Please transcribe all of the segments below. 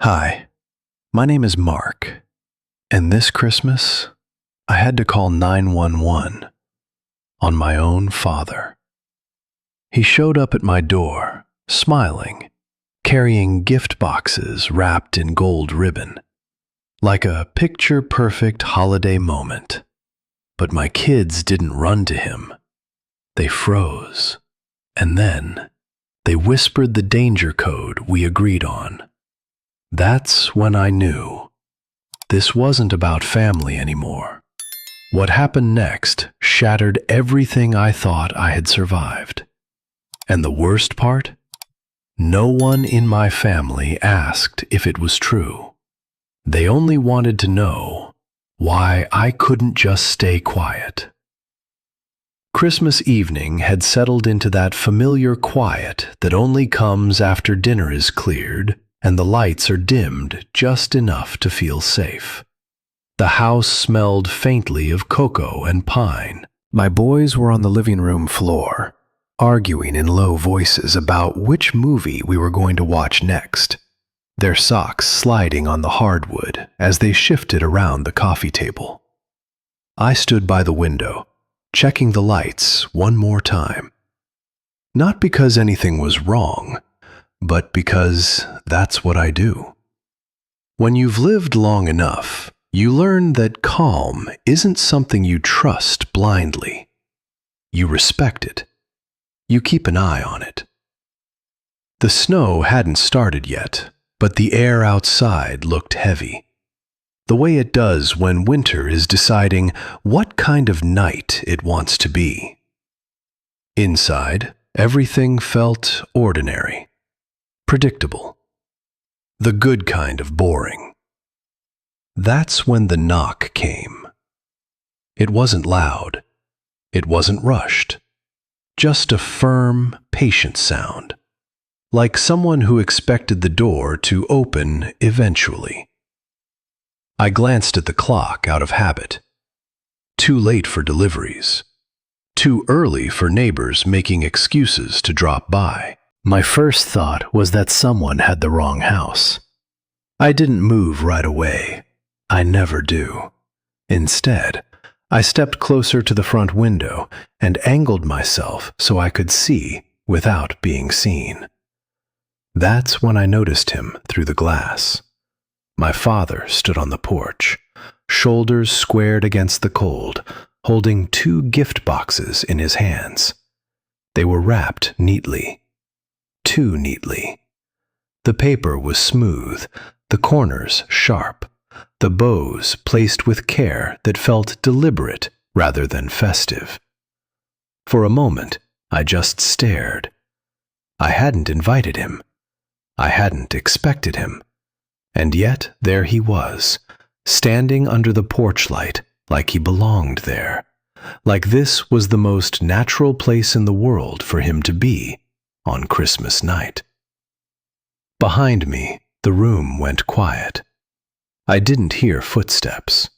Hi, my name is Mark, and this Christmas, I had to call 911 on my own father. He showed up at my door, smiling, carrying gift boxes wrapped in gold ribbon, like a picture-perfect holiday moment. But my kids didn't run to him. They froze, and then they whispered the danger code we agreed on. That's when I knew this wasn't about family anymore. What happened next shattered everything I thought I had survived. And the worst part? No one in my family asked if it was true. They only wanted to know why I couldn't just stay quiet. Christmas evening had settled into that familiar quiet that only comes after dinner is cleared and the lights are dimmed just enough to feel safe. The house smelled faintly of cocoa and pine. My boys were on the living room floor, arguing in low voices about which movie we were going to watch next, their socks sliding on the hardwood as they shifted around the coffee table. I stood by the window, checking the lights one more time. Not because anything was wrong, but because that's what I do. When you've lived long enough, you learn that calm isn't something you trust blindly. You respect it. You keep an eye on it. The snow hadn't started yet, but the air outside looked heavy, the way it does when winter is deciding what kind of night it wants to be. Inside, everything felt ordinary, predictable, the good kind of boring. That's when the knock came. It wasn't loud. It wasn't rushed. Just a firm, patient sound, like someone who expected the door to open eventually. I glanced at the clock out of habit. Too late for deliveries. Too early for neighbors making excuses to drop by. My first thought was that someone had the wrong house. I didn't move right away. I never do. Instead, I stepped closer to the front window and angled myself so I could see without being seen. That's when I noticed him through the glass. My father stood on the porch, shoulders squared against the cold, holding 2 gift boxes in his hands. They were wrapped neatly. Too neatly. The paper was smooth, the corners sharp, the bows placed with care that felt deliberate rather than festive. For a moment, I just stared. I hadn't invited him. I hadn't expected him. And yet there he was, standing under the porch light like he belonged there, like this was the most natural place in the world for him to be on Christmas night. Behind me, the room went quiet. I didn't hear footsteps.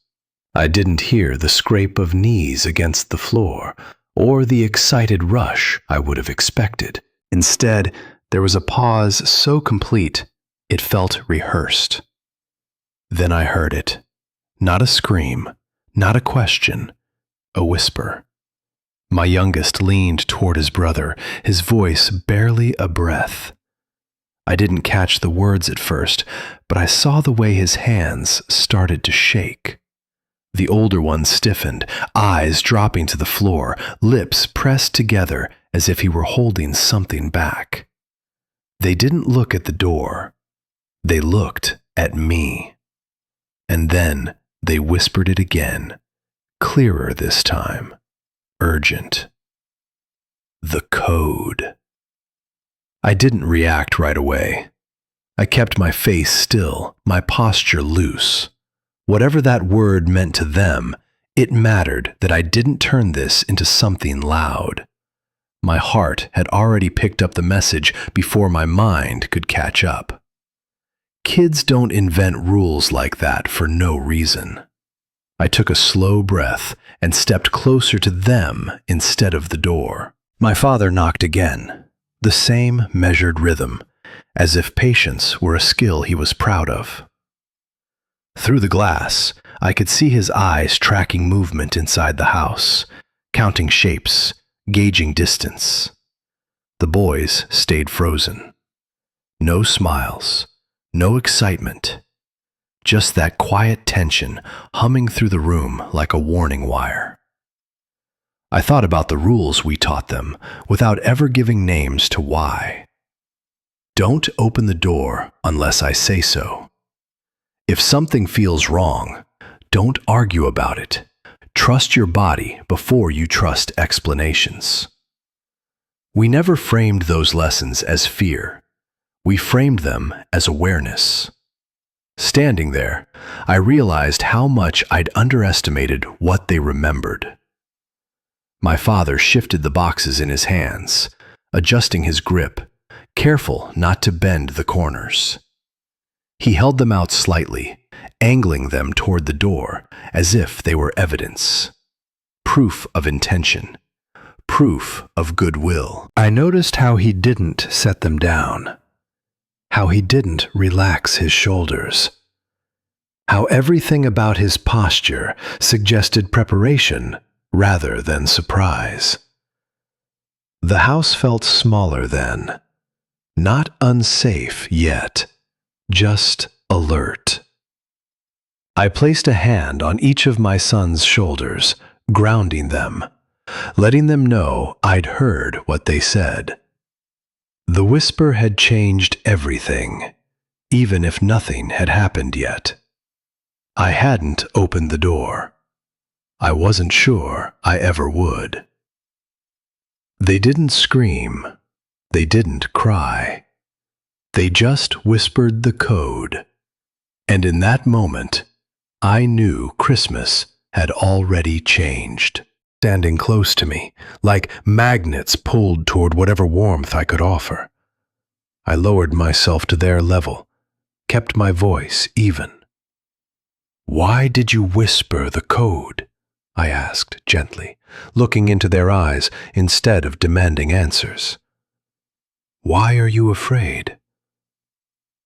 I didn't hear the scrape of knees against the floor or the excited rush I would have expected. Instead, there was a pause so complete it felt rehearsed. Then I heard it. Not a scream, not a question, a whisper. My youngest leaned toward his brother, his voice barely a breath. I didn't catch the words at first, but I saw the way his hands started to shake. The older one stiffened, eyes dropping to the floor, lips pressed together as if he were holding something back. They didn't look at the door. They looked at me. And then they whispered it again, clearer this time, urgent. The code. I didn't react right away. I kept my face still, my posture loose. Whatever that word meant to them, it mattered that I didn't turn this into something loud. My heart had already picked up the message before my mind could catch up. Kids don't invent rules like that for no reason. I took a slow breath and stepped closer to them instead of the door. My father knocked again, the same measured rhythm, as if patience were a skill he was proud of. Through the glass, I could see his eyes tracking movement inside the house, counting shapes, gauging distance. The boys stayed frozen. No smiles, no excitement, just that quiet tension humming through the room like a warning wire. I thought about the rules we taught them without ever giving names to why. Don't open the door unless I say so. If something feels wrong, don't argue about it. Trust your body before you trust explanations. We never framed those lessons as fear. We framed them as awareness. Standing there, I realized how much I'd underestimated what they remembered. My father shifted the boxes in his hands, adjusting his grip, careful not to bend the corners. He held them out slightly, angling them toward the door as if they were evidence. Proof of intention. Proof of goodwill. I noticed how he didn't set them down. How he didn't relax his shoulders. How everything about his posture suggested preparation rather than surprise. The house felt smaller then. Not unsafe yet, just alert. I placed a hand on each of my son's shoulders, grounding them, letting them know I'd heard what they said. The whisper had changed everything, even if nothing had happened yet. I hadn't opened the door. I wasn't sure I ever would. They didn't scream. They didn't cry. They just whispered the code. And in that moment, I knew Christmas had already changed. Standing close to me, like magnets pulled toward whatever warmth I could offer. I lowered myself to their level, kept my voice even. "Why did you whisper the code?" I asked gently, looking into their eyes instead of demanding answers. "Why are you afraid?"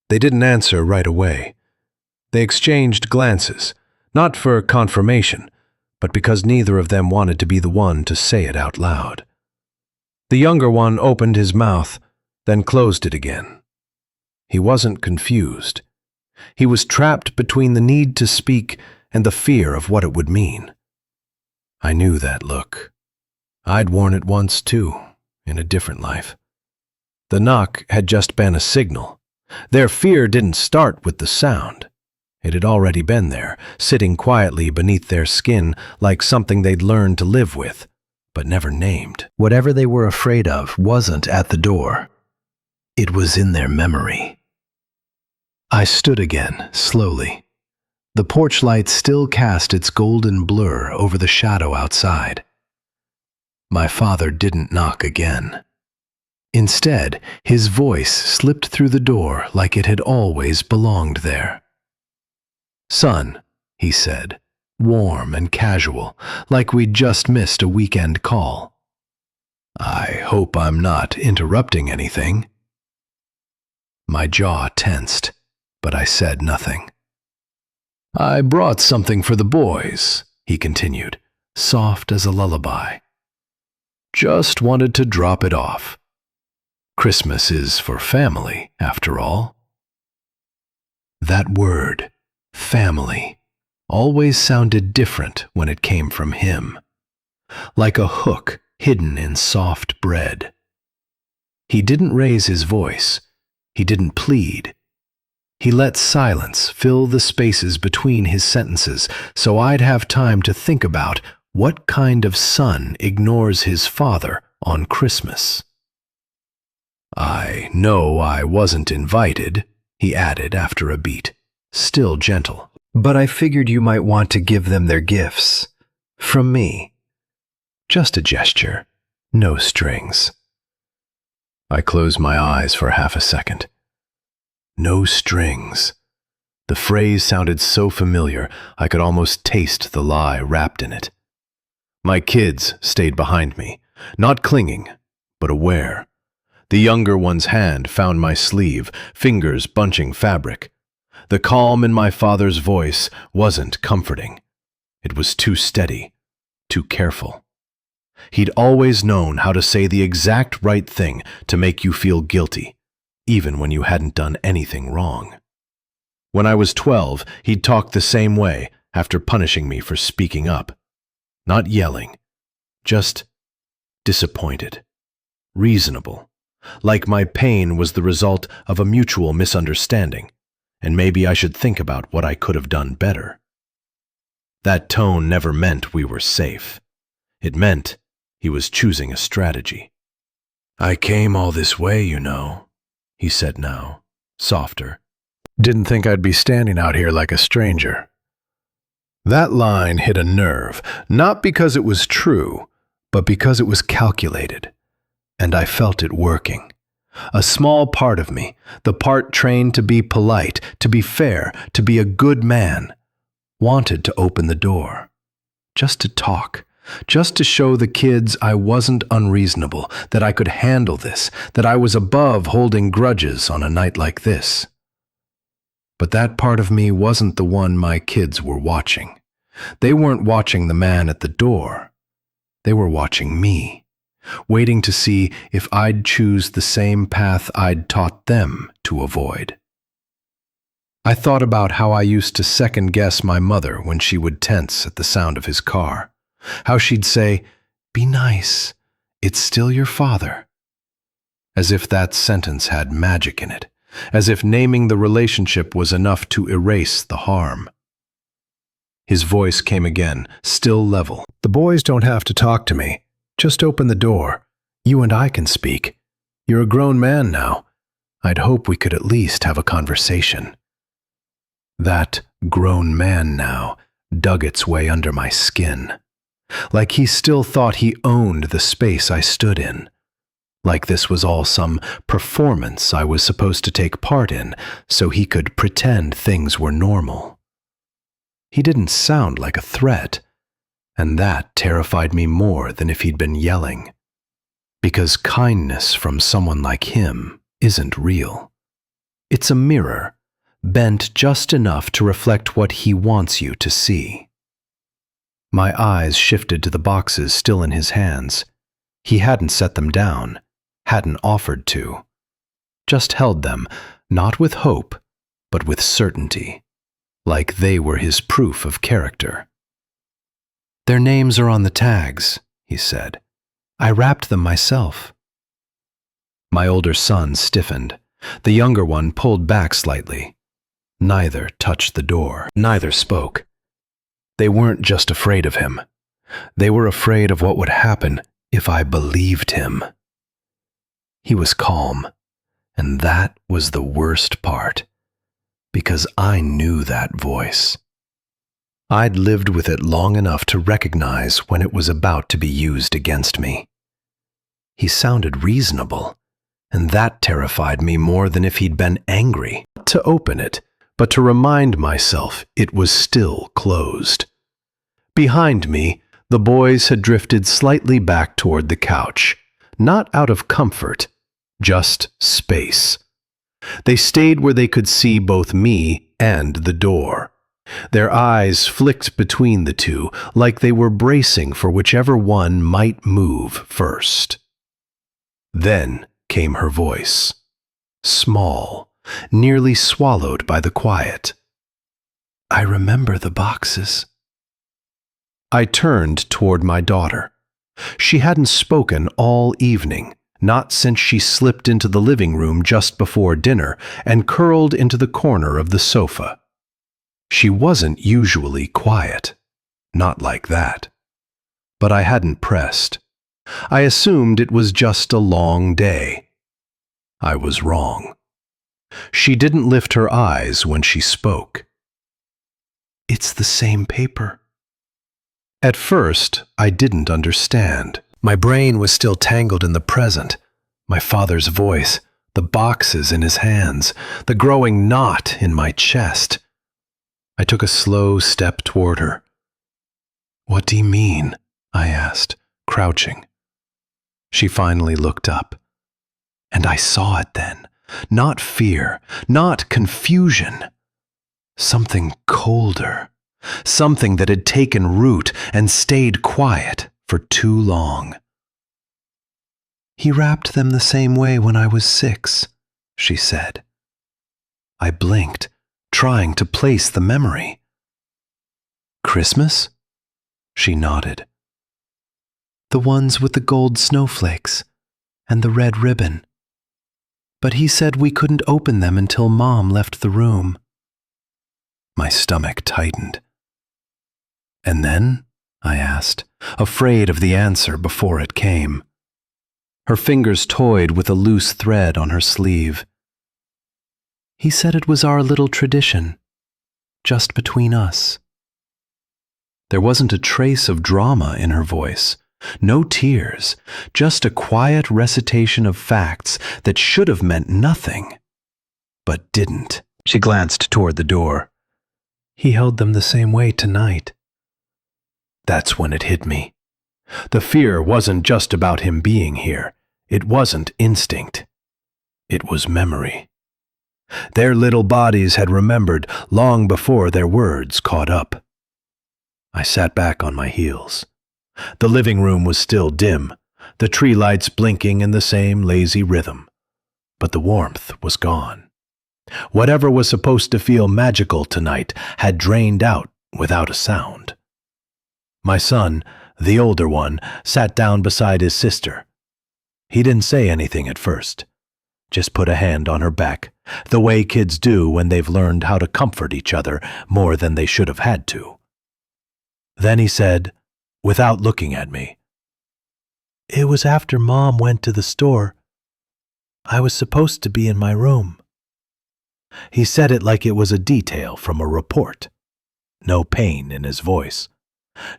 They didn't answer right away. They exchanged glances, not for confirmation, but because neither of them wanted to be the one to say it out loud. The younger one opened his mouth, then closed it again. He wasn't confused. He was trapped between the need to speak and the fear of what it would mean. I knew that look. I'd worn it once too, in a different life. The knock had just been a signal. Their fear didn't start with the sound. It had already been there, sitting quietly beneath their skin like something they'd learned to live with, but never named. Whatever they were afraid of wasn't at the door. It was in their memory. I stood again, slowly. The porch light still cast its golden blur over the shadow outside. My father didn't knock again. Instead, his voice slipped through the door like it had always belonged there. "Son," he said, warm and casual, like we'd just missed a weekend call. "I hope I'm not interrupting anything." My jaw tensed, but I said nothing. "I brought something for the boys," he continued, soft as a lullaby. "Just wanted to drop it off. Christmas is for family, after all." That word, family, always sounded different when it came from him, like a hook hidden in soft bread. He didn't raise his voice. He didn't plead. He let silence fill the spaces between his sentences so I'd have time to think about what kind of son ignores his father on Christmas. "I know I wasn't invited," he added after a beat, still gentle. "But I figured you might want to give them their gifts. From me. Just a gesture. No strings." I closed my eyes for half a second. No strings. The phrase sounded so familiar, I could almost taste the lie wrapped in it. My kids stayed behind me, not clinging, but aware. The younger one's hand found my sleeve, fingers bunching fabric. The calm in my father's voice wasn't comforting. It was too steady, too careful. He'd always known how to say the exact right thing to make you feel guilty, even when you hadn't done anything wrong. When I was 12, he'd talk the same way after punishing me for speaking up. Not yelling, just disappointed, reasonable, like my pain was the result of a mutual misunderstanding, and maybe I should think about what I could have done better. That tone never meant we were safe. It meant he was choosing a strategy. "I came all this way, you know," he said now, softer. "Didn't think I'd be standing out here like a stranger." That line hit a nerve, not because it was true, but because it was calculated. And I felt it working. A small part of me, the part trained to be polite, to be fair, to be a good man, wanted to open the door. Just to talk. Just to show the kids I wasn't unreasonable, that I could handle this, that I was above holding grudges on a night like this. But that part of me wasn't the one my kids were watching. They weren't watching the man at the door. They were watching me, waiting to see if I'd choose the same path I'd taught them to avoid. I thought about how I used to second-guess my mother when she would tense at the sound of his car. How she'd say, "Be nice, it's still your father." As if that sentence had magic in it. As if naming the relationship was enough to erase the harm. His voice came again, still level. "The boys don't have to talk to me. Just open the door. You and I can speak. You're a grown man now. I'd hope we could at least have a conversation." That grown man now dug its way under my skin. Like he still thought he owned the space I stood in. Like this was all some performance I was supposed to take part in so he could pretend things were normal. He didn't sound like a threat, and that terrified me more than if he'd been yelling. Because kindness from someone like him isn't real. It's a mirror, bent just enough to reflect what he wants you to see. My eyes shifted to the boxes still in his hands. He hadn't set them down. Hadn't offered to. Just held them, not with hope, but with certainty, like they were his proof of character. "Their names are on the tags," he said. "I wrapped them myself." My older son stiffened. The younger one pulled back slightly. Neither touched the door. Neither spoke. They weren't just afraid of him. They were afraid of what would happen if I believed him. He was calm, and that was the worst part, because I knew that voice. I'd lived with it long enough to recognize when it was about to be used against me. He sounded reasonable, and that terrified me more than if he'd been angry. Not to open it, but to remind myself it was still closed. Behind me, the boys had drifted slightly back toward the couch, not out of comfort, just space. They stayed where they could see both me and the door. Their eyes flicked between the two, like they were bracing for whichever one might move first. Then came her voice, small, nearly swallowed by the quiet. "I remember the boxes." I turned toward my daughter. She hadn't spoken all evening, not since she slipped into the living room just before dinner and curled into the corner of the sofa. She wasn't usually quiet, not like that. But I hadn't pressed. I assumed it was just a long day. I was wrong. She didn't lift her eyes when she spoke. "It's the same paper." At first, I didn't understand. My brain was still tangled in the present. My father's voice, the boxes in his hands, the growing knot in my chest. I took a slow step toward her. "What do you mean?" I asked, crouching. She finally looked up. And I saw it then. Not fear, not confusion. Something colder. Something that had taken root and stayed quiet for too long. "He wrapped them the same way when I was 6, she said. I blinked, trying to place the memory. "Christmas?" She nodded. "The ones with the gold snowflakes and the red ribbon. But he said we couldn't open them until Mom left the room." My stomach tightened. "And then?" I asked, afraid of the answer before it came. Her fingers toyed with a loose thread on her sleeve. "He said it was our little tradition, just between us." There wasn't a trace of drama in her voice, no tears, just a quiet recitation of facts that should have meant nothing, but didn't. She glanced toward the door. "He held them the same way tonight." That's when it hit me. The fear wasn't just about him being here. It wasn't instinct. It was memory. Their little bodies had remembered long before their words caught up. I sat back on my heels. The living room was still dim, the tree lights blinking in the same lazy rhythm. But the warmth was gone. Whatever was supposed to feel magical tonight had drained out without a sound. My son, the older one, sat down beside his sister. He didn't say anything at first, just put a hand on her back, the way kids do when they've learned how to comfort each other more than they should have had to. Then he said, without looking at me, "It was after Mom went to the store. I was supposed to be in my room." He said it like it was a detail from a report. No pain in his voice.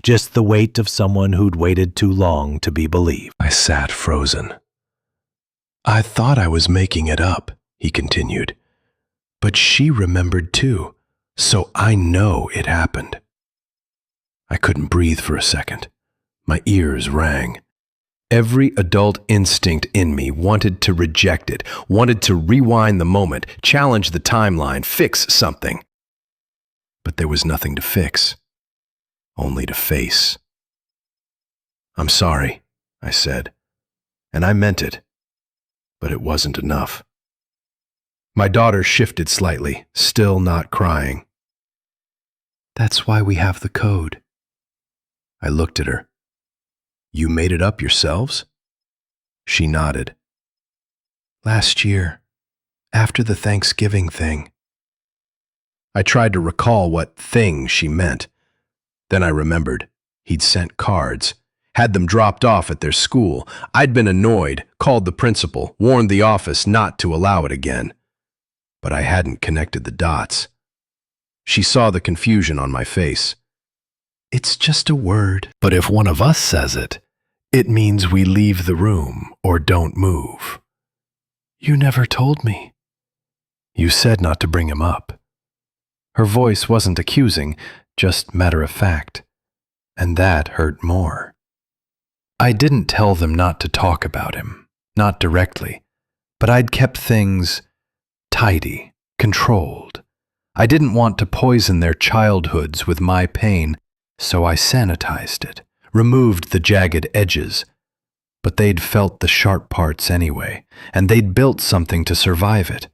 Just the weight of someone who'd waited too long to be believed. I sat frozen. "I thought I was making it up," he continued. "But she remembered too, so I know it happened." I couldn't breathe for a second. My ears rang. Every adult instinct in me wanted to reject it, wanted to rewind the moment, challenge the timeline, fix something. But there was nothing to fix, only to face. "I'm sorry," I said, and I meant it, but it wasn't enough. My daughter shifted slightly, still not crying. "That's why we have the code." I looked at her. "You made it up yourselves?" She nodded. "Last year, after the Thanksgiving thing." I tried to recall what thing she meant. Then I remembered. He'd sent cards, had them dropped off at their school. I'd been annoyed, called the principal, warned the office not to allow it again. But I hadn't connected the dots. She saw the confusion on my face. "It's just a word. But if one of us says it, it means we leave the room or don't move." "You never told me." "You said not to bring him up." Her voice wasn't accusing, just matter of fact. And that hurt more. I didn't tell them not to talk about him, not directly, but I'd kept things tidy, controlled. I didn't want to poison their childhoods with my pain, so I sanitized it, removed the jagged edges. But they'd felt the sharp parts anyway, and they'd built something to survive it.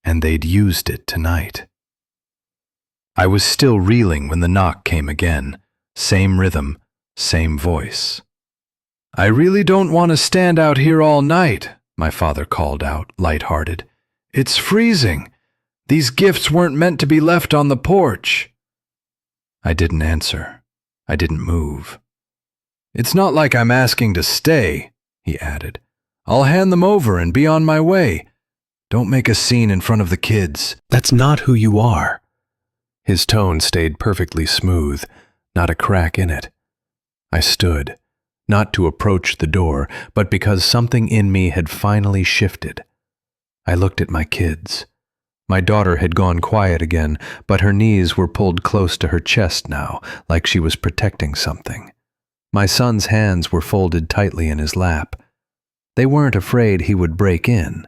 And they'd used it tonight. I was still reeling when the knock came again. Same rhythm, same voice. "I really don't want to stand out here all night," my father called out, light-hearted. "It's freezing. These gifts weren't meant to be left on the porch." I didn't answer. I didn't move. "It's not like I'm asking to stay," he added. "I'll hand them over and be on my way. Don't make a scene in front of the kids." "That's not who you are." His tone stayed perfectly smooth, not a crack in it. I stood, not to approach the door, but because something in me had finally shifted. I looked at my kids. My daughter had gone quiet again, but her knees were pulled close to her chest now, like she was protecting something. My son's hands were folded tightly in his lap. They weren't afraid he would break in.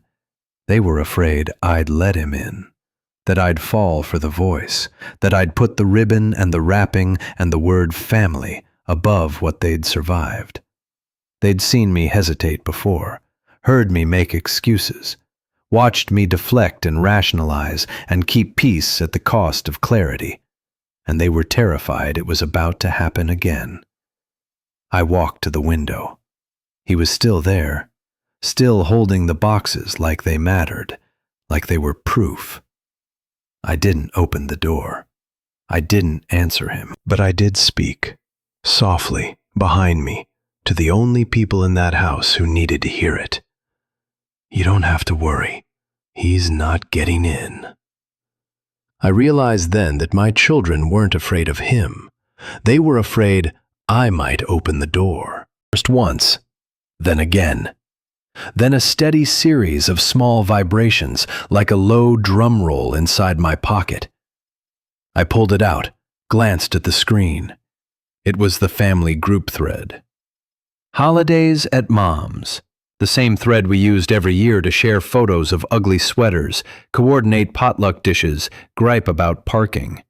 They were afraid I'd let him in, that I'd fall for the voice, that I'd put the ribbon and the wrapping and the word family above what they'd survived. They'd seen me hesitate before, heard me make excuses, watched me deflect and rationalize and keep peace at the cost of clarity, and they were terrified it was about to happen again. I walked to the window. He was still there, still holding the boxes like they mattered, like they were proof. I didn't open the door. I didn't answer him, but I did speak, softly, behind me, to the only people in that house who needed to hear it. You don't have to worry. He's not getting in. I realized then that my children weren't afraid of him. They were afraid I might open the door. First once, then again. Then a steady series of small vibrations, like a low drum roll inside my pocket. I pulled it out, glanced at the screen. It was the family group thread. Holidays at Mom's, the same thread we used every year to share photos of ugly sweaters, coordinate potluck dishes, gripe about parking.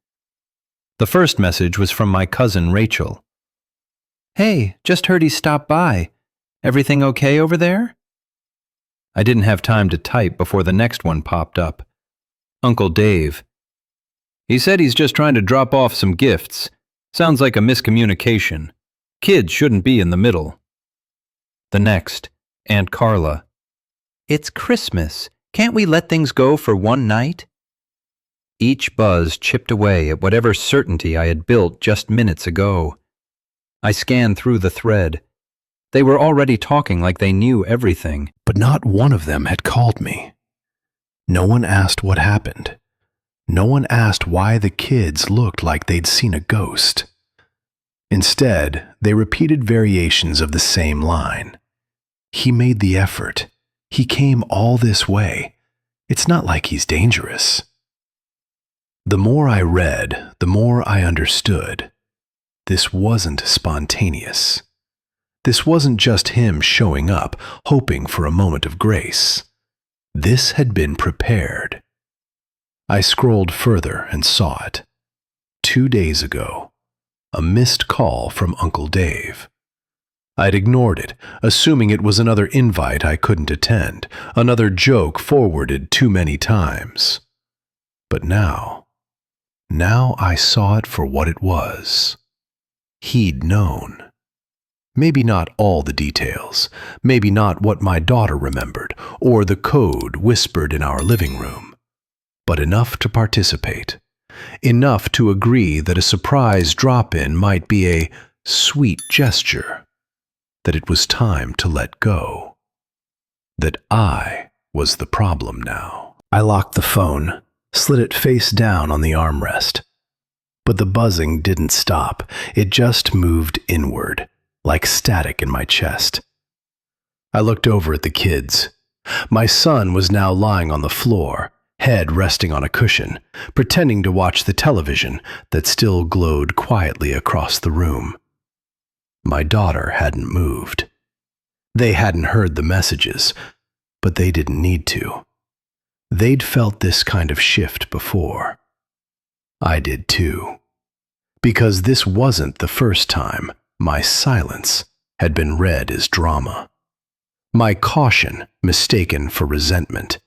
The first message was from my cousin Rachel. Hey, just heard he stopped by. Everything okay over there? I didn't have time to type before the next one popped up. Uncle Dave. He said he's just trying to drop off some gifts. Sounds like a miscommunication. Kids shouldn't be in the middle. The next, Aunt Carla. It's Christmas. Can't we let things go for one night? Each buzz chipped away at whatever certainty I had built just minutes ago. I scanned through the thread. They were already talking like they knew everything. But not one of them had called me. No one asked what happened. No one asked why the kids looked like they'd seen a ghost. Instead, they repeated variations of the same line. He made the effort. He came all this way. It's not like he's dangerous. The more I read, the more I understood. This wasn't spontaneous. This wasn't just him showing up, hoping for a moment of grace. This had been prepared. I scrolled further and saw it. 2 days ago, a missed call from Uncle Dave. I'd ignored it, assuming it was another invite I couldn't attend, another joke forwarded too many times. But now I saw it for what it was. He'd known. Maybe not all the details, maybe not what my daughter remembered, or the code whispered in our living room, but enough to participate, enough to agree that a surprise drop-in might be a sweet gesture, that it was time to let go, that I was the problem now. I locked the phone, slid it face down on the armrest, but the buzzing didn't stop, it just moved inward, like static in my chest. I looked over at the kids. My son was now lying on the floor, head resting on a cushion, pretending to watch the television that still glowed quietly across the room. My daughter hadn't moved. They hadn't heard the messages, but they didn't need to. They'd felt this kind of shift before. I did too. Because this wasn't the first time my silence had been read as drama, my caution mistaken for resentment,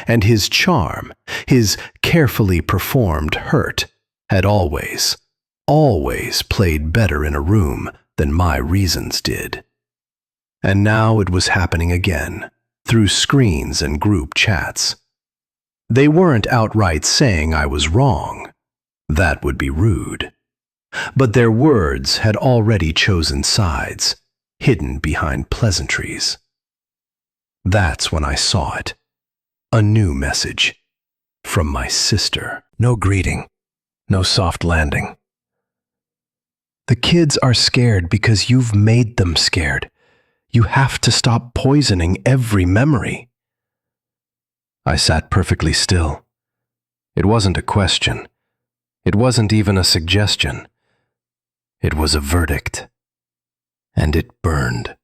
and his charm, his carefully performed hurt, had always played better in a room than my reasons did. And now it was happening again, through screens and group chats. They weren't outright saying I was wrong. That would be rude. But their words had already chosen sides, hidden behind pleasantries. That's when I saw it. A new message. From my sister. No greeting. No soft landing. The kids are scared because you've made them scared. You have to stop poisoning every memory. I sat perfectly still. It wasn't a question. It wasn't even a suggestion. It was a verdict. And it burned.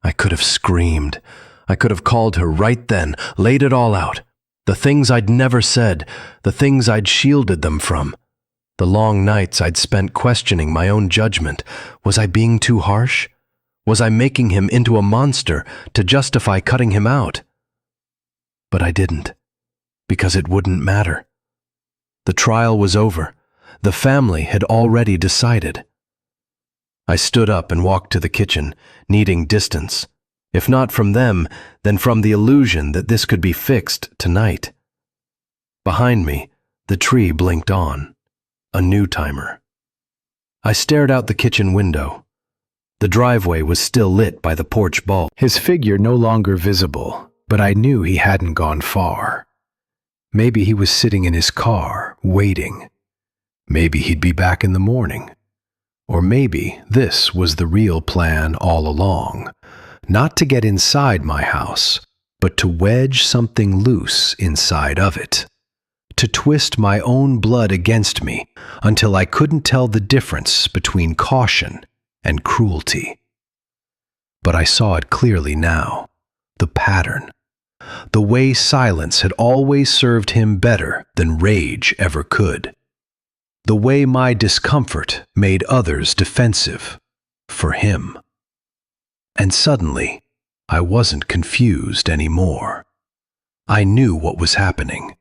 I could have screamed. I could have called her right then, laid it all out. The things I'd never said, the things I'd shielded them from. The long nights I'd spent questioning my own judgment. Was I being too harsh? Was I making him into a monster to justify cutting him out? But I didn't, because it wouldn't matter. The trial was over. The family had already decided. I stood up and walked to the kitchen, needing distance. If not from them, then from the illusion that this could be fixed tonight. Behind me, the tree blinked on, a new timer. I stared out the kitchen window. The driveway was still lit by the porch bulb. His figure no longer visible, but I knew he hadn't gone far. Maybe he was sitting in his car, waiting. Maybe he'd be back in the morning. Or maybe this was the real plan all along. Not to get inside my house, but to wedge something loose inside of it. To twist my own blood against me until I couldn't tell the difference between caution and cruelty. But I saw it clearly now, the pattern. The way silence had always served him better than rage ever could. The way my discomfort made others defensive for him. And suddenly, I wasn't confused anymore. I knew what was happening.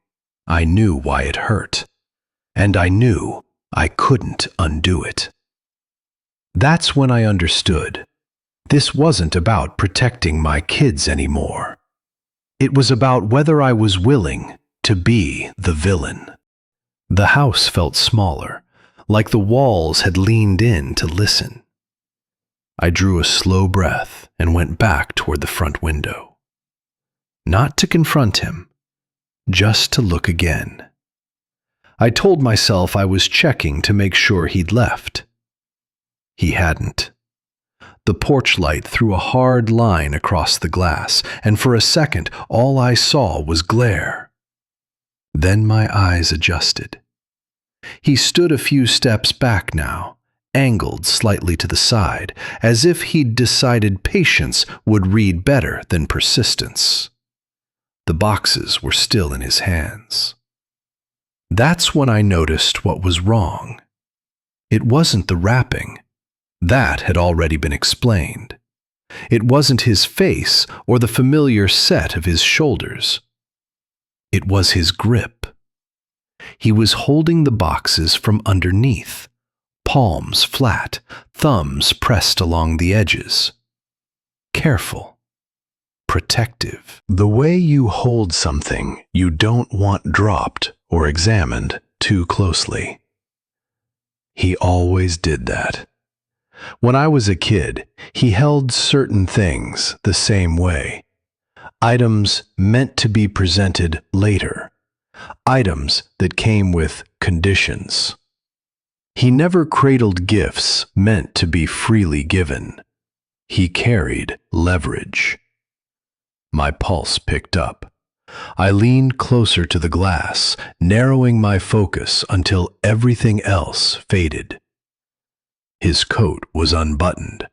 I knew why it hurt. And I knew I couldn't undo it. That's when I understood. This wasn't about protecting my kids anymore. It was about whether I was willing to be the villain. The house felt smaller, like the walls had leaned in to listen. I drew a slow breath and went back toward the front window. Not to confront him, just to look again. I told myself I was checking to make sure he'd left. He hadn't. The porch light threw a hard line across the glass, and for a second all I saw was glare. Then my eyes adjusted. He stood a few steps back now, angled slightly to the side, as if he'd decided patience would read better than persistence. The boxes were still in his hands. That's when I noticed what was wrong. It wasn't the wrapping. That had already been explained. It wasn't his face or the familiar set of his shoulders. It was his grip. He was holding the boxes from underneath, palms flat, thumbs pressed along the edges. Careful, protective. The way you hold something you don't want dropped or examined too closely. He always did that. When I was a kid, he held certain things the same way. Items meant to be presented later. Items that came with conditions. He never cradled gifts meant to be freely given. He carried leverage. My pulse picked up. I leaned closer to the glass, narrowing my focus until everything else faded. His coat was unbuttoned.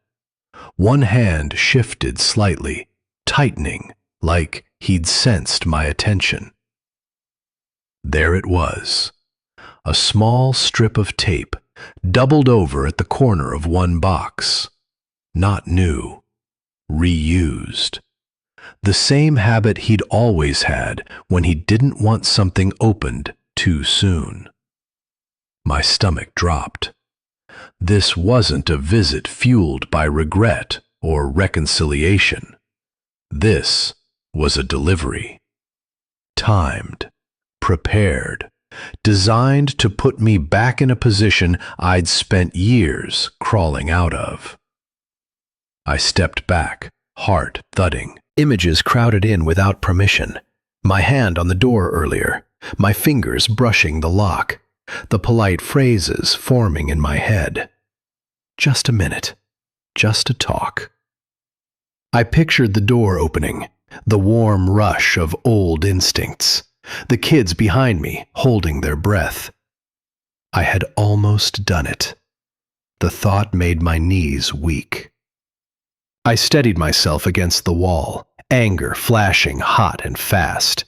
One hand shifted slightly, tightening, like he'd sensed my attention. There it was, a small strip of tape, doubled over at the corner of one box. Not new, reused. The same habit he'd always had when he didn't want something opened too soon. My stomach dropped. This wasn't a visit fueled by regret or reconciliation. This was a delivery. Timed, prepared, designed to put me back in a position I'd spent years crawling out of. I stepped back, heart thudding. Images crowded in without permission. My hand on the door earlier, my fingers brushing the lock, the polite phrases forming in my head. Just a minute. Just a talk. I pictured the door opening, the warm rush of old instincts, the kids behind me holding their breath. I had almost done it. The thought made my knees weak. I steadied myself against the wall, anger flashing hot and fast,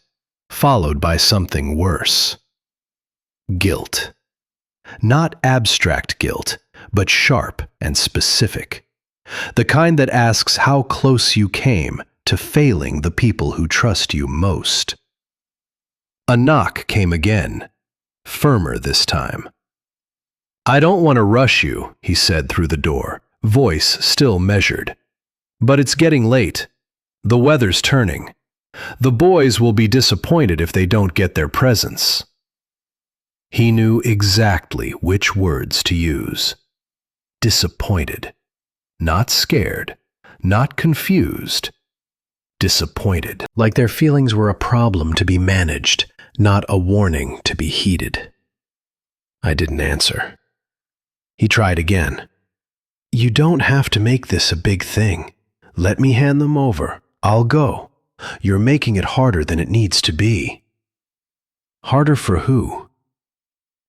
followed by something worse. Guilt. Not abstract guilt, but sharp and specific. The kind that asks how close you came to failing the people who trust you most. A knock came again, firmer this time. "I don't want to rush you," he said through the door, voice still measured. "But it's getting late. The weather's turning. The boys will be disappointed if they don't get their presents." He knew exactly which words to use. Disappointed. Not scared. Not confused. Disappointed. Like their feelings were a problem to be managed, not a warning to be heeded. I didn't answer. He tried again. "You don't have to make this a big thing. Let me hand them over. I'll go. You're making it harder than it needs to be." Harder for who?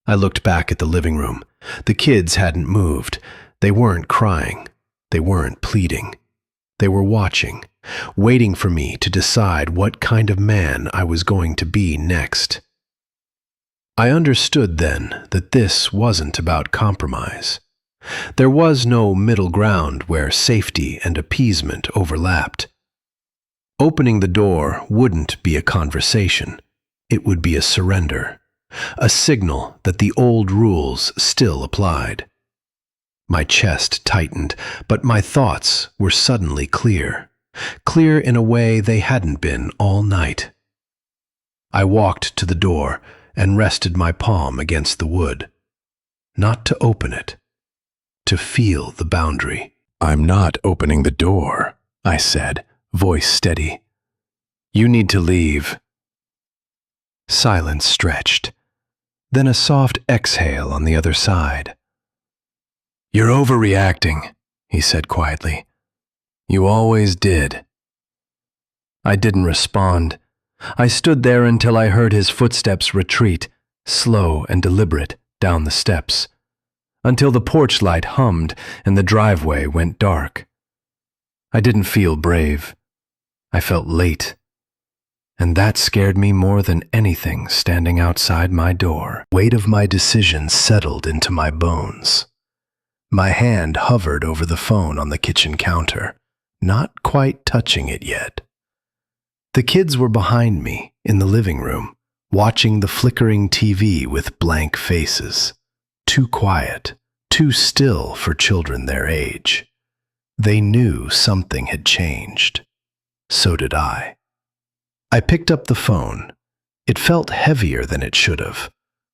I looked back at the living room. The kids hadn't moved. They weren't crying. They weren't pleading. They were watching, waiting for me to decide what kind of man I was going to be next. I understood then that this wasn't about compromise. There was no middle ground where safety and appeasement overlapped. Opening the door wouldn't be a conversation. It would be a surrender, a signal that the old rules still applied. My chest tightened, but my thoughts were suddenly clear, clear in a way they hadn't been all night. I walked to the door and rested my palm against the wood, not to open it, to feel the boundary. "I'm not opening the door," I said, voice steady. "You need to leave." Silence stretched, then a soft exhale on the other side. "You're overreacting," he said quietly. "You always did." I didn't respond. I stood there until I heard his footsteps retreat, slow and deliberate, down the steps, until the porch light hummed and the driveway went dark. I didn't feel brave. I felt late. And that scared me more than anything standing outside my door. Weight of my decision settled into my bones. My hand hovered over the phone on the kitchen counter, not quite touching it yet. The kids were behind me in the living room, watching the flickering TV with blank faces. Too quiet, too still for children their age. They knew something had changed. So did I. I picked up the phone. It felt heavier than it should have,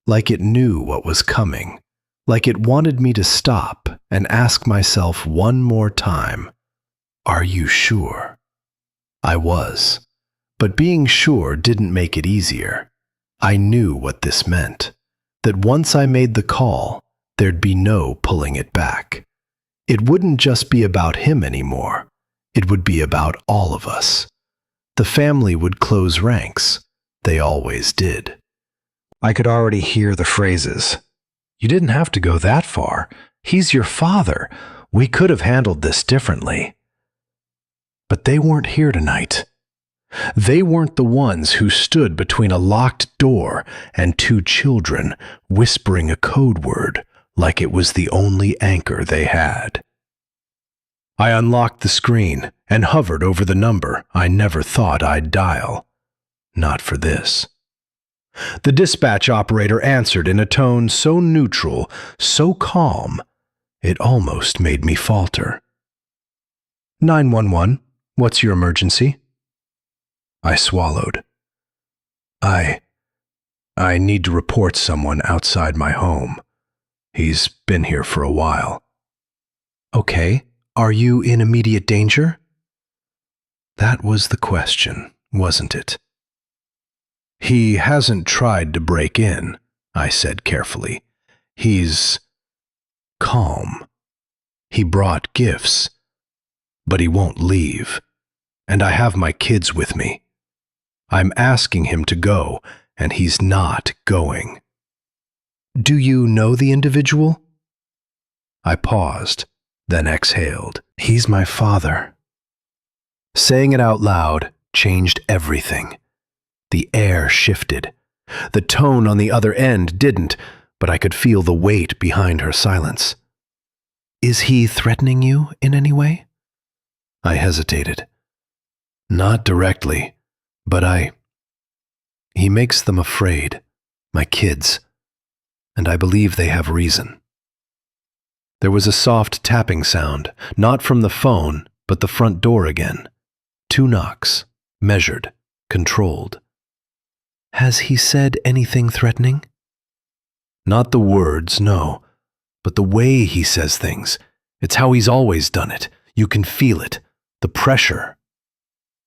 like it knew what was coming, like it wanted me to stop and ask myself one more time, "Are you sure?" I was, but being sure didn't make it easier. I knew what this meant, that once I made the call, there'd be no pulling it back. It wouldn't just be about him anymore. It would be about all of us. The family would close ranks. They always did. I could already hear the phrases. "You didn't have to go that far. He's your father. We could have handled this differently." But they weren't here tonight. They weren't the ones who stood between a locked door and two children, whispering a code word like it was the only anchor they had. I unlocked the screen and hovered over the number I never thought I'd dial. Not for this. The dispatch operator answered in a tone so neutral, so calm, it almost made me falter. 911, what's your emergency? I swallowed. I need to report someone outside my home. He's been here for a while. Okay, are you in immediate danger? That was the question, wasn't it? He hasn't tried to break in, I said carefully. He's calm. He brought gifts, but he won't leave. And I have my kids with me. I'm asking him to go, and he's not going. Do you know the individual? I paused, then exhaled. He's my father. Saying it out loud changed everything. The air shifted. The tone on the other end didn't, but I could feel the weight behind her silence. "Is he threatening you in any way?" I hesitated. "Not directly, but he makes them afraid, my kids, and I believe they have reason." There was a soft tapping sound, not from the phone, but the front door again. 2 knocks, measured, controlled. "Has he said anything threatening?" "Not the words, no, but the way he says things. It's how he's always done it. You can feel it, the pressure."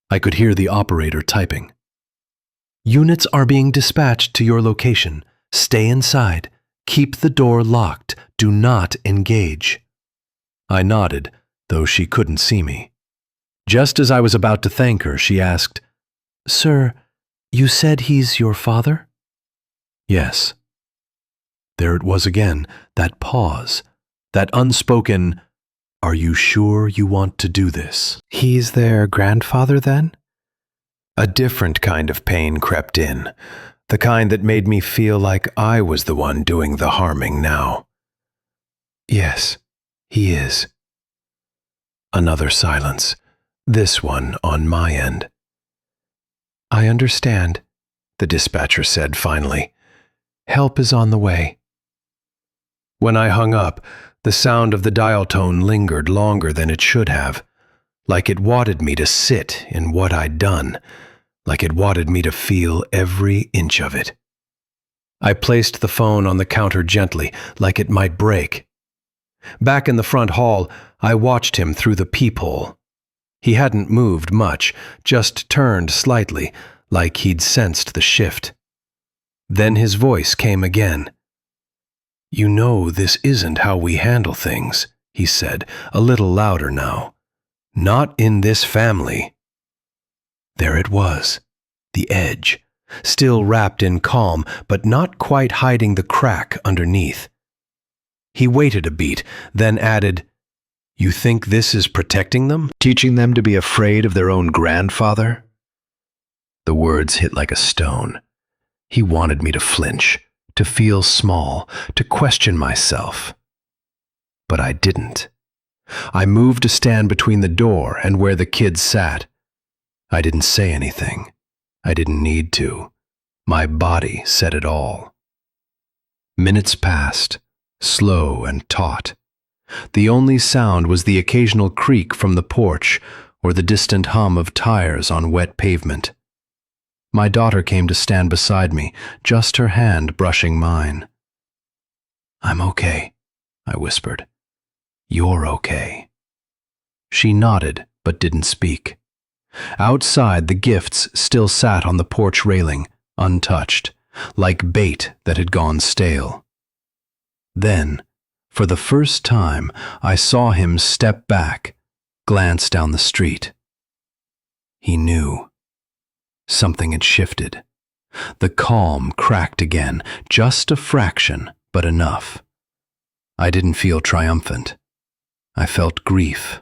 I could hear the operator typing. "Units are being dispatched to your location. Stay inside. Keep the door locked. Do not engage." I nodded, though she couldn't see me. Just as I was about to thank her, she asked, "Sir, you said he's your father?" "Yes." There it was again, that pause, that unspoken, "Are you sure you want to do this?" "He's their grandfather, then?" A different kind of pain crept in, the kind that made me feel like I was the one doing the harming now. "Yes, he is." Another silence, this one on my end. "I understand," the dispatcher said finally. "Help is on the way." When I hung up, the sound of the dial tone lingered longer than it should have, like it wanted me to sit in what I'd done, like it wanted me to feel every inch of it. I placed the phone on the counter gently, like it might break. Back in the front hall, I watched him through the peephole. He hadn't moved much, just turned slightly, like he'd sensed the shift. Then his voice came again. "You know this isn't how we handle things," he said, a little louder now. "Not in this family." There it was, the edge, still wrapped in calm, but not quite hiding the crack underneath. He waited a beat, then added, "You think this is protecting them? Teaching them to be afraid of their own grandfather?" The words hit like a stone. He wanted me to flinch, to feel small, to question myself. But I didn't. I moved to stand between the door and where the kids sat. I didn't say anything. I didn't need to. My body said it all. Minutes passed, slow and taut. The only sound was the occasional creak from the porch or the distant hum of tires on wet pavement. My daughter came to stand beside me, just her hand brushing mine. "I'm okay," I whispered. "You're okay." She nodded, but didn't speak. Outside, the gifts still sat on the porch railing, untouched, like bait that had gone stale. Then, for the first time, I saw him step back, glance down the street. He knew. Something had shifted. The calm cracked again, just a fraction, but enough. I didn't feel triumphant. I felt grief.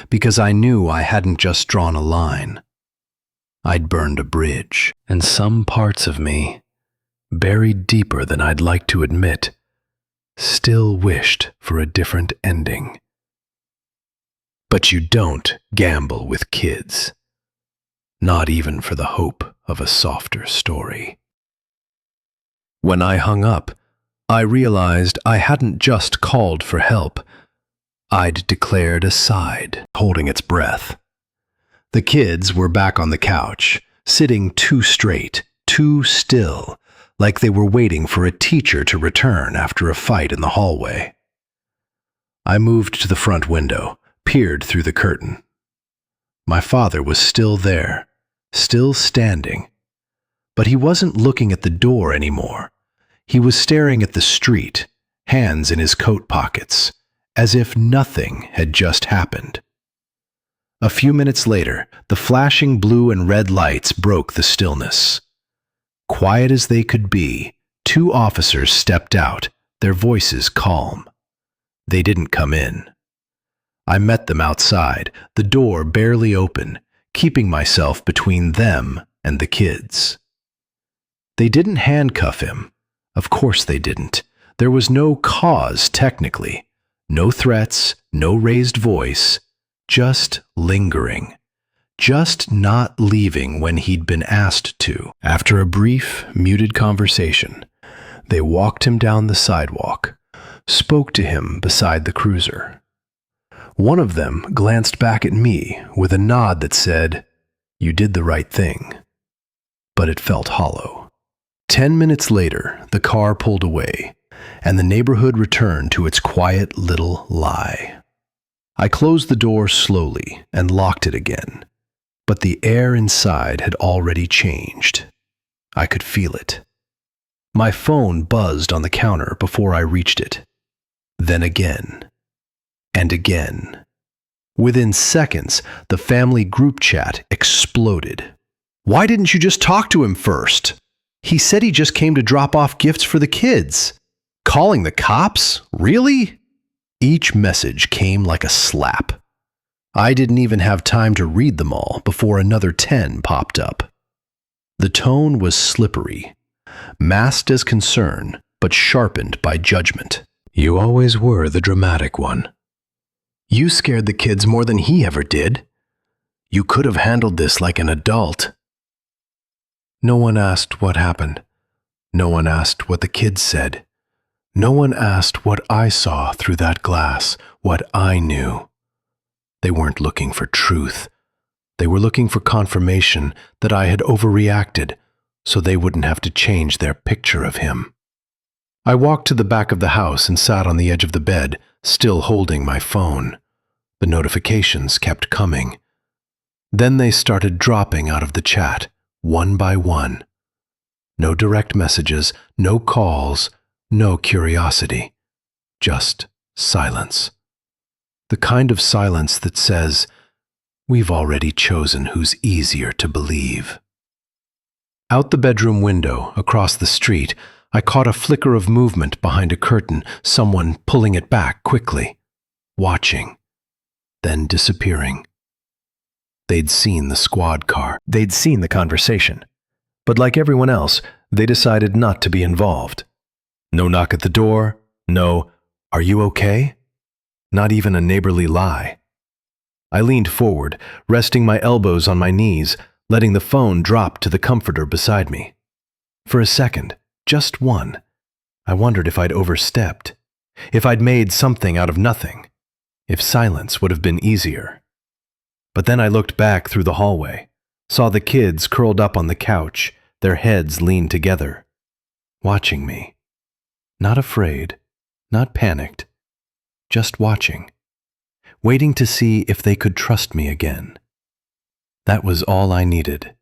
Because I knew I hadn't just drawn a line. I'd burned a bridge, and some parts of me, buried deeper than I'd like to admit, still wished for a different ending. But you don't gamble with kids. Not even for the hope of a softer story. When I hung up, I realized I hadn't just called for help. I'd declared a side, holding its breath. The kids were back on the couch, sitting too straight, too still, like they were waiting for a teacher to return after a fight in the hallway. I moved to the front window, peered through the curtain. My father was still there, still standing. But he wasn't looking at the door anymore. He was staring at the street, hands in his coat pockets, as if nothing had just happened. A few minutes later, the flashing blue and red lights broke the stillness. Quiet as they could be, 2 officers stepped out, their voices calm. They didn't come in. I met them outside, the door barely open, keeping myself between them and the kids. They didn't handcuff him. Of course they didn't. There was no cause, technically. No threats, no raised voice, just lingering. Just not leaving when he'd been asked to. After a brief, muted conversation, they walked him down the sidewalk, spoke to him beside the cruiser. One of them glanced back at me with a nod that said, "You did the right thing." But it felt hollow. 10 minutes later, the car pulled away, and the neighborhood returned to its quiet little lie. I closed the door slowly and locked it again, but the air inside had already changed. I could feel it. My phone buzzed on the counter before I reached it. Then again. And again. Within seconds, the family group chat exploded. "Why didn't you just talk to him first? He said he just came to drop off gifts for the kids. Calling the cops? Really?" Each message came like a slap. I didn't even have time to read them all before another 10 popped up. The tone was slippery, masked as concern, but sharpened by judgment. "You always were the dramatic one. You scared the kids more than he ever did. You could have handled this like an adult." No one asked what happened. No one asked what the kids said. No one asked what I saw through that glass, what I knew. They weren't looking for truth. They were looking for confirmation that I had overreacted, so they wouldn't have to change their picture of him. I walked to the back of the house and sat on the edge of the bed, still holding my phone. The notifications kept coming. Then they started dropping out of the chat, one by one. No direct messages, no calls, no curiosity. Just silence. The kind of silence that says, "We've already chosen who's easier to believe." Out the bedroom window, across the street, I caught a flicker of movement behind a curtain, someone pulling it back quickly, watching, then disappearing. They'd seen the squad car. They'd seen the conversation. But like everyone else, they decided not to be involved. No knock at the door, no, "Are you okay?" Not even a neighborly lie. I leaned forward, resting my elbows on my knees, letting the phone drop to the comforter beside me. For a second, just one, I wondered if I'd overstepped, if I'd made something out of nothing, if silence would have been easier. But then I looked back through the hallway, saw the kids curled up on the couch, their heads leaned together, watching me. Not afraid, not panicked, just watching, waiting to see if they could trust me again. That was all I needed.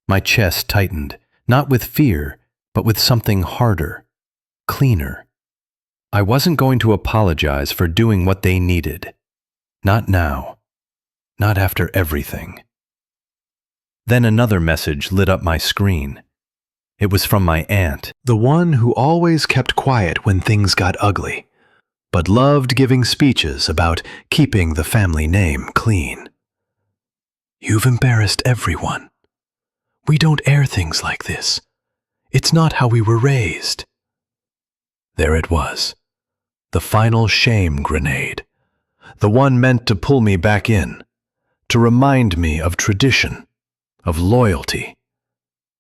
My chest tightened, not with fear, but with something harder, cleaner. I wasn't going to apologize for doing what they needed. Not now. Not after everything. Then another message lit up my screen. It was from my aunt, the one who always kept quiet when things got ugly, but loved giving speeches about keeping the family name clean. "You've embarrassed everyone. We don't air things like this. It's not how we were raised." There it was, the final shame grenade, the one meant to pull me back in, to remind me of tradition, of loyalty,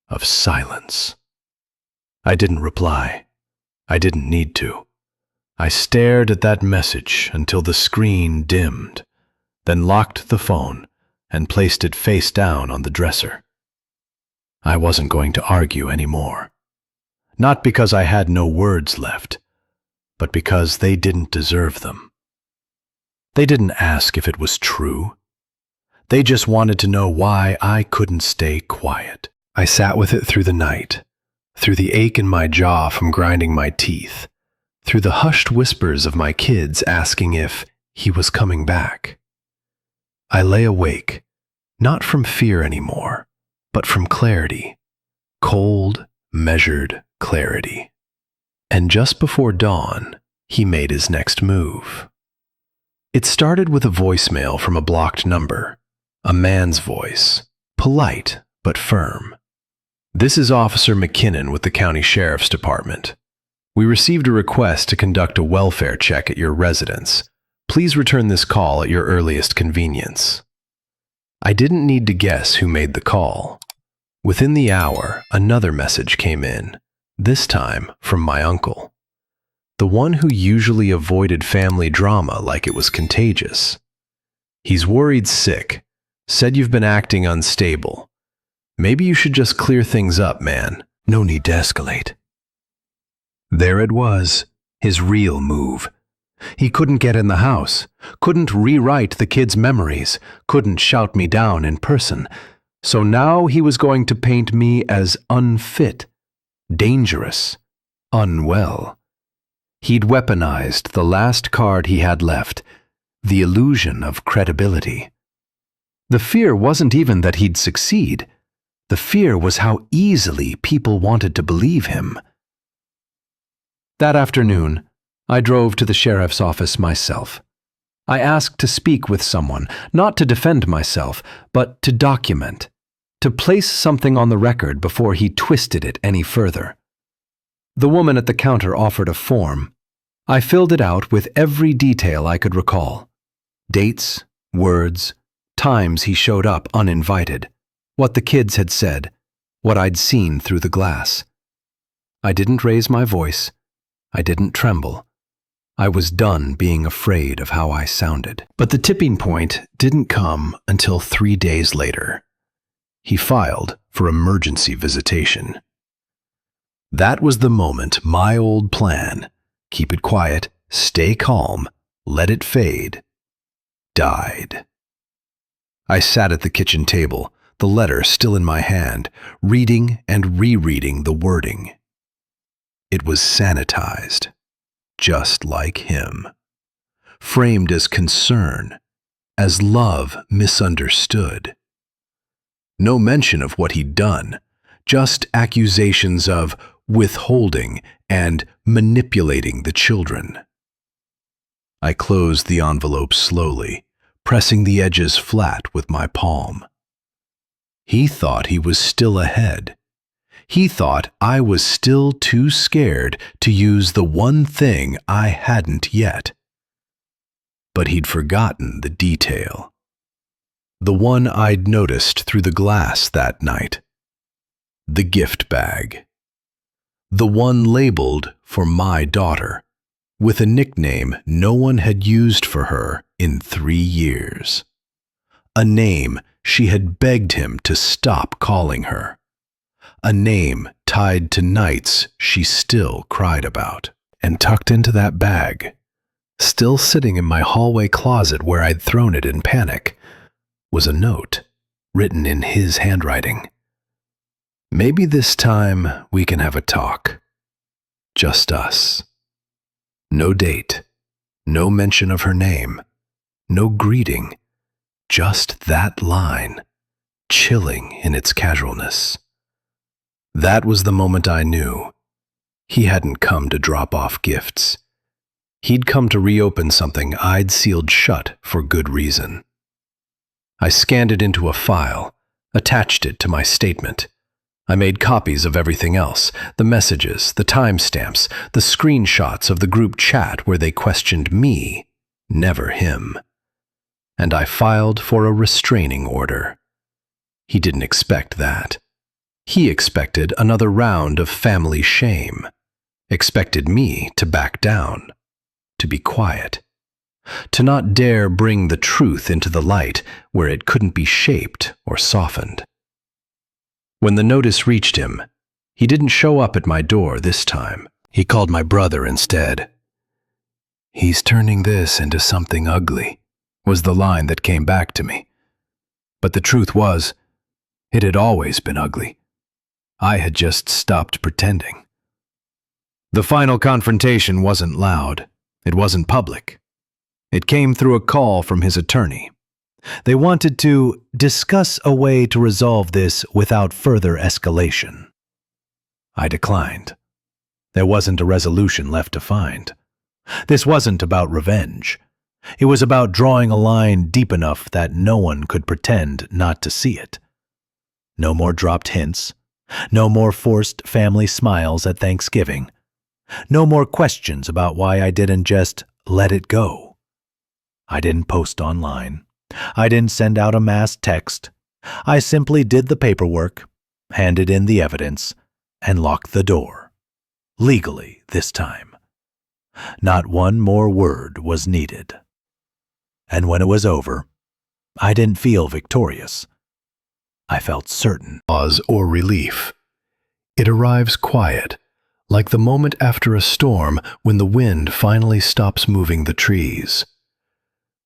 of silence. I didn't reply. I didn't need to. I stared at that message until the screen dimmed, then locked the phone and placed it face down on the dresser. I wasn't going to argue anymore. Not because I had no words left, but because they didn't deserve them. They didn't ask if it was true. They just wanted to know why I couldn't stay quiet. I sat with it through the night, through the ache in my jaw from grinding my teeth, through the hushed whispers of my kids asking if he was coming back. I lay awake, not from fear anymore, but from clarity, cold, measured clarity. And just before dawn, he made his next move. It started with a voicemail from a blocked number, a man's voice, polite but firm. "This is Officer McKinnon with the County Sheriff's Department. We received a request to conduct a welfare check at your residence. Please return this call at your earliest convenience." I didn't need to guess who made the call. Within the hour, another message came in, this time from my uncle. The one who usually avoided family drama like it was contagious. "He's worried sick. Said you've been acting unstable. Maybe you should just clear things up, man. No need to escalate." There it was, his real move. He couldn't get in the house, couldn't rewrite the kids' memories, couldn't shout me down in person. So now he was going to paint me as unfit, dangerous, unwell. He'd weaponized the last card he had left, the illusion of credibility. The fear wasn't even that he'd succeed. The fear was how easily people wanted to believe him. That afternoon, I drove to the sheriff's office myself. I asked to speak with someone, not to defend myself, but to document, to place something on the record before he twisted it any further. The woman at the counter offered a form. I filled it out with every detail I could recall. Dates, words, times he showed up uninvited, what the kids had said, what I'd seen through the glass. I didn't raise my voice. I didn't tremble. I was done being afraid of how I sounded. But the tipping point didn't come until 3 days later. He filed for emergency visitation. That was the moment my old plan, keep it quiet, stay calm, let it fade, died. I sat at the kitchen table, the letter still in my hand, reading and rereading the wording. It was sanitized, just like him, framed as concern, as love misunderstood. No mention of what he'd done, just accusations of withholding and manipulating the children. I closed the envelope slowly, pressing the edges flat with my palm. He thought he was still ahead. He thought I was still too scared to use the one thing I hadn't yet. But he'd forgotten the detail. The one I'd noticed through the glass that night. The gift bag. The one labeled for my daughter, with a nickname no one had used for her in 3 years. A name she had begged him to stop calling her. A name tied to nights she still cried about. And tucked into that bag, still sitting in my hallway closet where I'd thrown it in panic, was a note written in his handwriting. "Maybe this time we can have a talk. Just us." No date, no mention of her name, no greeting, just that line, chilling in its casualness. That was the moment I knew. He hadn't come to drop off gifts. He'd come to reopen something I'd sealed shut for good reason. I scanned it into a file, attached it to my statement. I made copies of everything else, the messages, the timestamps, the screenshots of the group chat where they questioned me, never him. And I filed for a restraining order. He didn't expect that. He expected another round of family shame, expected me to back down, to be quiet, to not dare bring the truth into the light where it couldn't be shaped or softened. When the notice reached him, he didn't show up at my door this time. He called my brother instead. "He's turning this into something ugly," was the line that came back to me. But the truth was, it had always been ugly. I had just stopped pretending. The final confrontation wasn't loud. It wasn't public. It came through a call from his attorney. They wanted to discuss a way to resolve this without further escalation. I declined. There wasn't a resolution left to find. This wasn't about revenge. It was about drawing a line deep enough that no one could pretend not to see it. No more dropped hints. No more forced family smiles at Thanksgiving. No more questions about why I didn't just let it go. I didn't post online. I didn't send out a mass text. I simply did the paperwork, handed in the evidence, and locked the door. Legally this time. Not one more word was needed. And when it was over, I didn't feel victorious. I felt certain. Pause or relief. It arrives quiet, like the moment after a storm when the wind finally stops moving the trees.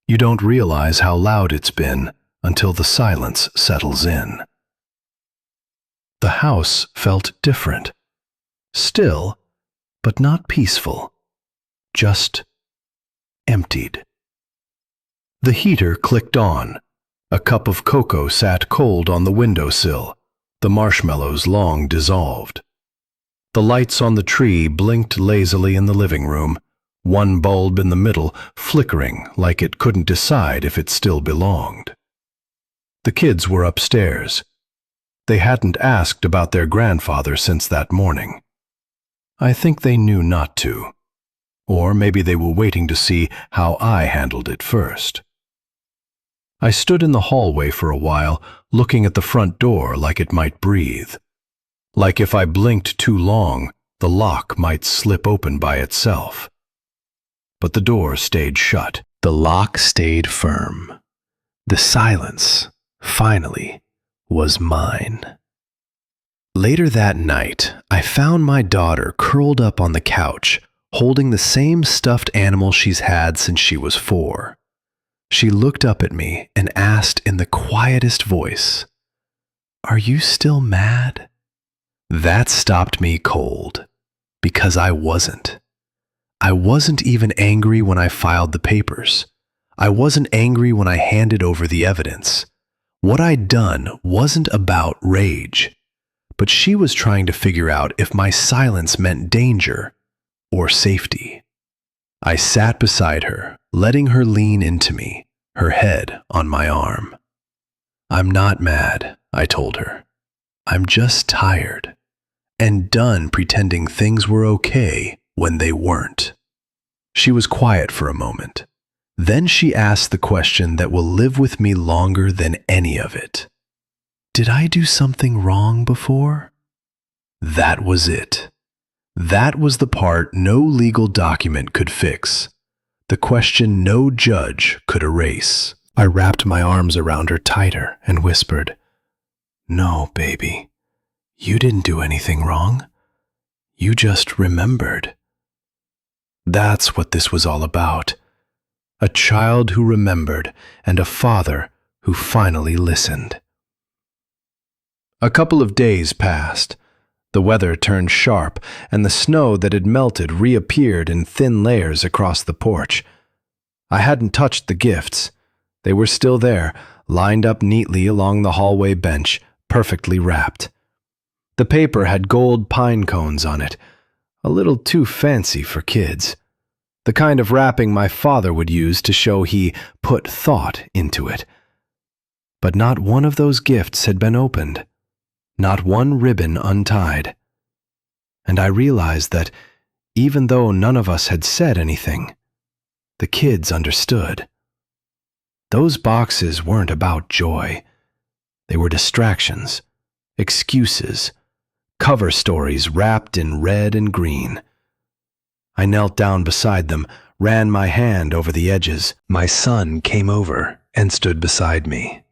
You don't realize how loud it's been until the silence settles in. The house felt different. Still, but not peaceful. Just emptied. The heater clicked on. A cup of cocoa sat cold on the windowsill, the marshmallows long dissolved. The lights on the tree blinked lazily in the living room, one bulb in the middle flickering like it couldn't decide if it still belonged. The kids were upstairs. They hadn't asked about their grandfather since that morning. I think they knew not to. Or maybe they were waiting to see how I handled it first. I stood in the hallway for a while, looking at the front door like it might breathe. Like if I blinked too long, the lock might slip open by itself. But the door stayed shut. The lock stayed firm. The silence, finally, was mine. Later that night, I found my daughter curled up on the couch, holding the same stuffed animal she's had since she was 4. She looked up at me and asked in the quietest voice, "Are you still mad?" That stopped me cold, because I wasn't. I wasn't even angry when I filed the papers. I wasn't angry when I handed over the evidence. What I'd done wasn't about rage, but she was trying to figure out if my silence meant danger or safety. I sat beside her, letting her lean into me, her head on my arm. "I'm not mad," I told her. "I'm just tired and done pretending things were okay when they weren't." She was quiet for a moment. Then she asked the question that will live with me longer than any of it. "Did I do something wrong before?" That was it. That was the part no legal document could fix. The question no judge could erase. I wrapped my arms around her tighter and whispered, "No, baby. You didn't do anything wrong. You just remembered." That's what this was all about. A child who remembered and a father who finally listened. A couple of days passed. The weather turned sharp, and the snow that had melted reappeared in thin layers across the porch. I hadn't touched the gifts. They were still there, lined up neatly along the hallway bench, perfectly wrapped. The paper had gold pine cones on it, a little too fancy for kids. The kind of wrapping my father would use to show he put thought into it. But not one of those gifts had been opened. Not one ribbon untied. And I realized that, even though none of us had said anything, the kids understood. Those boxes weren't about joy. They were distractions, excuses, cover stories wrapped in red and green. I knelt down beside them, ran my hand over the edges. My son came over and stood beside me.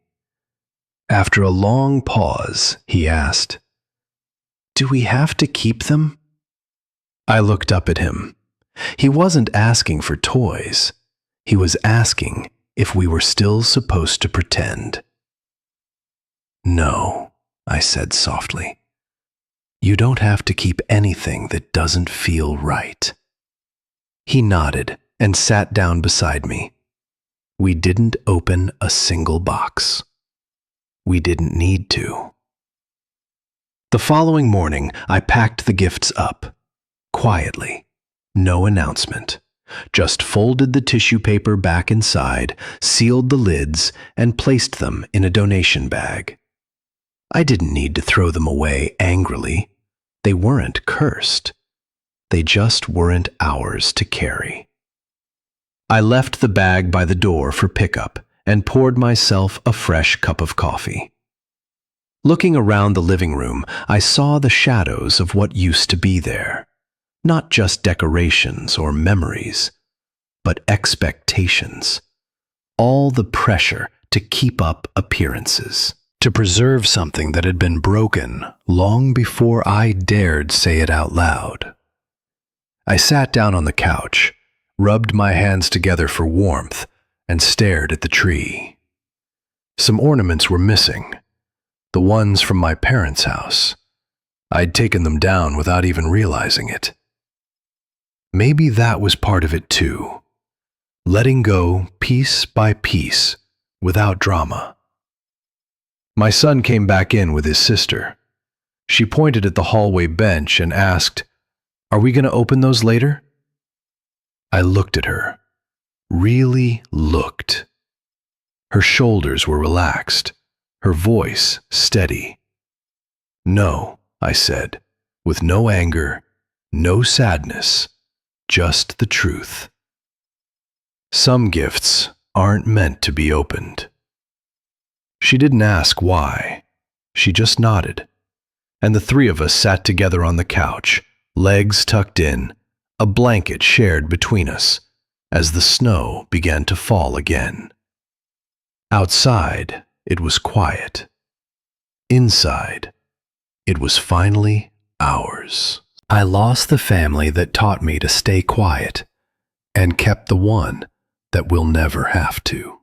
After a long pause, he asked, "Do we have to keep them?" I looked up at him. He wasn't asking for toys. He was asking if we were still supposed to pretend. "No," I said softly. "You don't have to keep anything that doesn't feel right." He nodded and sat down beside me. We didn't open a single box. We didn't need to. The following morning, I packed the gifts up. Quietly. No announcement. just folded the tissue paper back inside, sealed the lids, and placed them in a donation bag. I didn't need to throw them away angrily. They weren't cursed. They just weren't ours to carry. I left the bag by the door for pickup and poured myself a fresh cup of coffee. Looking around the living room, I saw the shadows of what used to be there. Not just decorations or memories, but expectations. All the pressure to keep up appearances, to preserve something that had been broken long before I dared say it out loud. I sat down on the couch, rubbed my hands together for warmth, and stared at the tree. Some ornaments were missing, the ones from my parents' house. I'd taken them down without even realizing it. Maybe that was part of it too, letting go piece by piece without drama. My son came back in with his sister. She pointed at the hallway bench and asked, "Are we going to open those later?" I looked at her, really looked. Her shoulders were relaxed, her voice steady. "No," I said, with no anger, no sadness, just the truth. Some gifts aren't meant to be opened. She didn't ask why. She just nodded, and the three of us sat together on the couch, legs tucked in, a blanket shared between us, as the snow began to fall again. Outside, it was quiet. Inside, it was finally ours. I lost the family that taught me to stay quiet, and kept the one that will never have to.